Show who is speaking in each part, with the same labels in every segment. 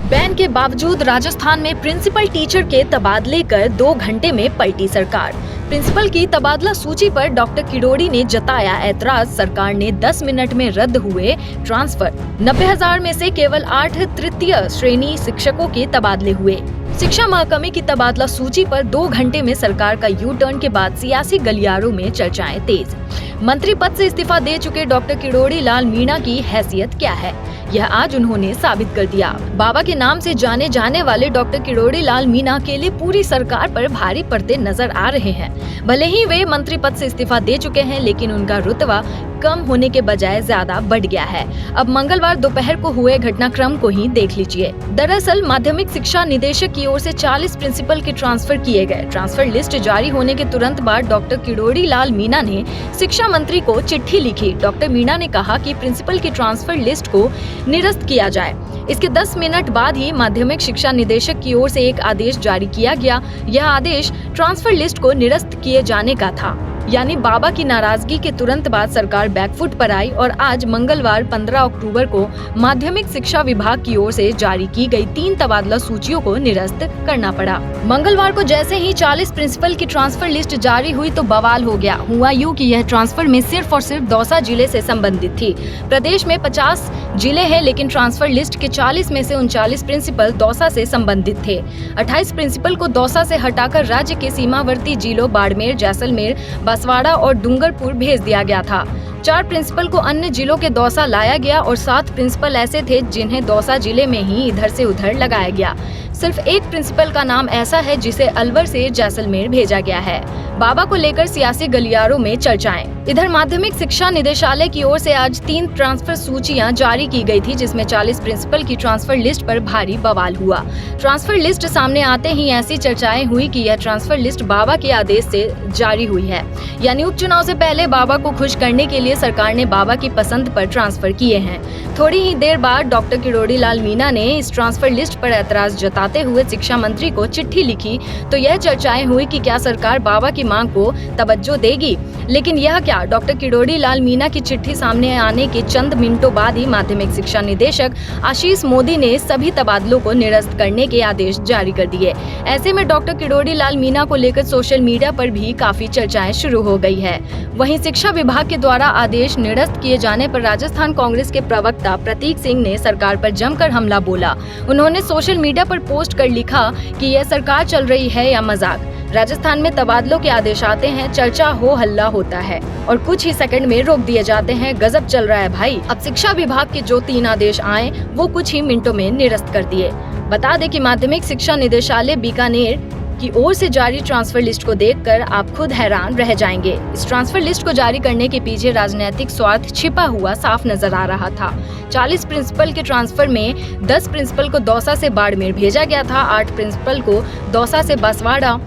Speaker 1: Ban के बावजूद राजस्थान में प्रिंसिपल टीचर के तबादले कर 2 घंटे में पलटी सरकार। प्रिंसिपल की तबादला सूची पर डॉक्टर किरोड़ी ने जताया ऐतराज। सरकार ने 10 मिनट में रद्द हुए ट्रांसफर। 90,000 में से केवल 8 तृतीय श्रेणी शिक्षकों के तबादले हुए। शिक्षा महकमे की तबादला सूची पर 2 घंटे में सरकार का यू टर्न के बाद सियासी गलियारों में चर्चाएं तेज। मंत्री पद से इस्तीफा दे चुके डॉक्टर किरोड़ी लाल मीणा की हैसियत क्या है, यह आज उन्होंने साबित कर दिया। बाबा के नाम से जाने जाने वाले डॉक्टर किरोड़ी लाल मीणा अकेले पूरी सरकार पर भारी पड़ते नजर आ रहे हैं। भले ही वे मंत्री पद से इस्तीफा दे चुके हैं, लेकिन उनका रुतबा कम होने के बजाय ज्यादा बढ़ गया है। अब मंगलवार दोपहर को हुए घटनाक्रम को ही देख लीजिए। दरअसल माध्यमिक शिक्षा निदेशक की ओर से 40 प्रिंसिपल के ट्रांसफर किए गए। ट्रांसफर लिस्ट जारी होने के तुरंत बाद डॉक्टर किरोड़ी लाल मीणा ने शिक्षा मंत्री को चिट्ठी लिखी। डॉक्टर मीणा ने कहा कि प्रिंसिपल की ट्रांसफर लिस्ट को निरस्त किया जाए। इसके 10 मिनट बाद ही माध्यमिक शिक्षा निदेशक की ओर से एक आदेश जारी किया गया। यह आदेश ट्रांसफर लिस्ट को निरस्त किए जाने का था। यानी बाबा की नाराजगी के तुरंत बाद सरकार बैकफुट पर आई और आज मंगलवार 15 अक्टूबर को माध्यमिक शिक्षा विभाग की ओर से जारी की गई 3 तबादला सूचियों को निरस्त करना पड़ा। मंगलवार को जैसे ही 40 प्रिंसिपल की ट्रांसफर लिस्ट जारी हुई तो बवाल हो गया। हुआ यूं कि यह ट्रांसफर में सिर्फ और सिर्फ दौसा जिले से संबंधित थी। प्रदेश में 50 जिले हैं, लेकिन ट्रांसफर लिस्ट के 40 में से 39 प्रिंसिपल दौसा से संबंधित थे। 28 प्रिंसिपल को दौसा से हटाकर राज्य के सीमावर्ती जिलों बाड़मेर, जैसलमेर, बांसवाड़ा और डूंगरपुर भेज दिया गया था। 4 प्रिंसिपल को अन्य जिलों के दौसा लाया गया और 7 प्रिंसिपल ऐसे थे जिन्हें दौसा जिले में ही इधर से उधर लगाया गया। सिर्फ एक प्रिंसिपल का नाम ऐसा है जिसे अलवर से जैसलमेर भेजा गया है। बाबा को लेकर सियासी गलियारों में चर्चाएं। इधर माध्यमिक शिक्षा निदेशालय की ओर से आज 3 ट्रांसफर सूचियां जारी की गई थी, जिसमें 40 प्रिंसिपल की ट्रांसफर लिस्ट पर भारी बवाल हुआ। ट्रांसफर लिस्ट सामने आते ही ऐसी चर्चाएं हुई कि यह ट्रांसफर लिस्ट बाबा के आदेश से जारी हुई है, यानी उपचुनाव से पहले बाबा को खुश करने के लिए सरकार ने बाबा की पसंद पर ट्रांसफर किए हैं। थोड़ी ही देर बाद डॉक्टर किरोड़ी लाल मीणा ने इस ट्रांसफर लिस्ट पर ऐतराज जताते हुए शिक्षा मंत्री को चिट्ठी लिखी तो यह चर्चाएं हुई कि क्या सरकार बाबा की मांग को तवज्जो देगी। लेकिन यह क्या, डॉक्टर किरोड़ी लाल मीणा की चिट्ठी सामने आने के चंद मिनटों बाद ही माध्यमिक शिक्षा निदेशक आशीष मोदी ने सभी तबादलों को निरस्त करने के आदेश जारी कर दिए। ऐसे में डॉक्टर किरोड़ी लाल मीणा को लेकर सोशल मीडिया पर भी काफी चर्चाएं शुरू हो गई है। वहीं शिक्षा विभाग के द्वारा आदेश निरस्त किए जाने पर राजस्थान कांग्रेस के प्रवक्ता प्रतीक सिंह ने सरकार पर जमकर हमला बोला। उन्होंने सोशल मीडिया पर पोस्ट कर लिखा कि यह सरकार चल रही है या मजाक। राजस्थान में तबादलों के आदेश आते हैं, चर्चा हो हल्ला होता है और कुछ ही सेकंड में रोक दिए जाते हैं। गजब चल रहा है भाई। अब शिक्षा विभाग के जो 3 आदेश आए वो कुछ ही मिनटों में निरस्त कर दिए। बता दें कि माध्यमिक शिक्षा निदेशालय बीकानेर की ओर से जारी ट्रांसफर लिस्ट को देखकर आप खुद हैरान रह जाएंगे। इस ट्रांसफर लिस्ट को जारी करने के पीछे राजनीतिक स्वार्थ छिपा हुआ साफ नजर आ रहा था। 40 प्रिंसिपल के ट्रांसफर में 10 प्रिंसिपल को दौसा से बाड़मेर भेजा गया था, 8 प्रिंसिपल को दौसा से बांसवाड़ा,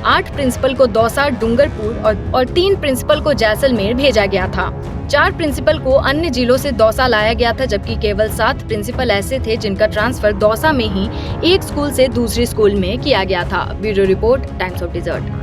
Speaker 1: 8 प्रिंसिपल को दौसा डूंगरपुर और 3 प्रिंसिपल को जैसलमेर भेजा गया था। 4 प्रिंसिपल को अन्य जिलों से दौसा लाया गया था, जबकि केवल 7 प्रिंसिपल ऐसे थे जिनका ट्रांसफर दौसा में ही एक स्कूल से दूसरे स्कूल में किया गया था। Bureau report, Times of desert.